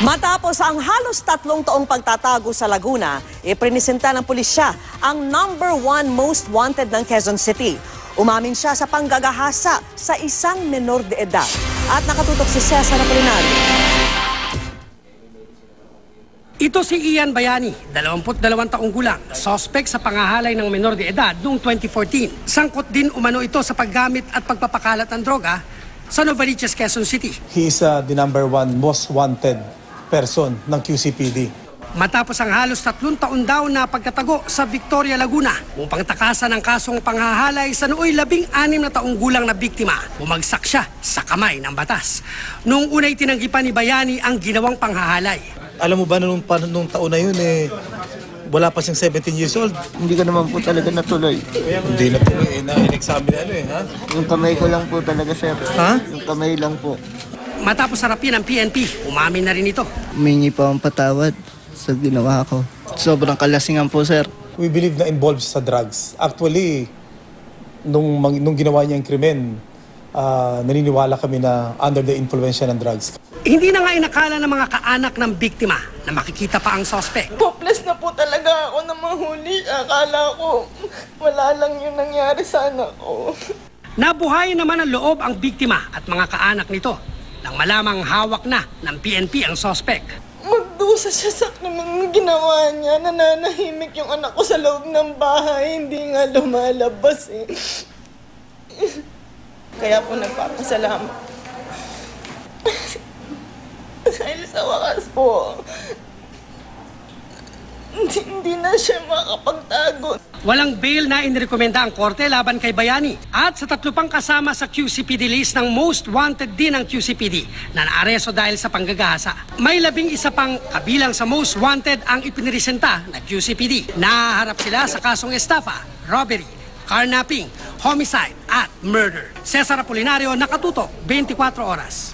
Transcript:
Matapos ang halos 3 taong pagtatago sa Laguna, iprinisenta ng pulisya ang #1 most wanted ng Quezon City. Umamin siya sa panggagahasa sa isang menor de edad. At nakatutok si Cesar Apolinario. Ito si Ian Bayani, 22 taong gulang, suspect sa pangahalay ng menor de edad noong 2014. Sangkot din umano ito sa paggamit at pagpapakalat ng droga sa Novaliches, Quezon City. He is the #1 most wanted person ng QCPD. Matapos ang halos 3 taon daw na pagkatago sa Victoria, Laguna upang takasan ang kasong panghahalay sa nooy 16 na taong gulang na biktima, bumagsak siya sa kamay ng batas. Noong una'y tinanggi pa ni Bayani ang ginawang panghahalay. Alam mo ba nung taon na yun wala pa siyang 17 years old? Hindi ko naman po talaga natuloy. Hindi na tuloy, in-examine Yung kamay ko lang po talaga, sir. Ha? Yung kamay lang po. Matapos harapin ng PNP, umamin na rin ito. Humingi po ang patawad sa ginawa ko. Sobrang kalasingan po, sir. We believe na involved sa drugs. Actually, nung ginawa niya yung krimen, naniniwala kami na under the influence ng drugs. Hindi na nga inakala ng mga kaanak ng biktima na makikita pa ang suspect. Hopeless na po talaga ako na mahuli. Akala ko wala lang yung nangyari sa anak ko. Nabuhay naman ang loob ang biktima at mga kaanak nito nang malamang hawak na ng PNP ang suspect. Magdusa siya sa krimen ginawa niya. Nananahimik yung anak ko sa loob ng bahay. Hindi nga lumalabas eh. Kaya po nagpapasalamat. Dahil sa wakas po, hindi na siya makapagtago. Walang bail na inirekomenda ang korte laban kay Bayani. At sa 3 pang kasama sa QCPD list ng most wanted din ng QCPD na naaresto dahil sa panggagahasa. May 11 pang kabilang sa most wanted ang ipiniresenta ng QCPD. Nahaharap sila sa kasong estafa, robbery, carnapping, homicide at murder. Cesar Apolinario, nakatutok, 24 oras.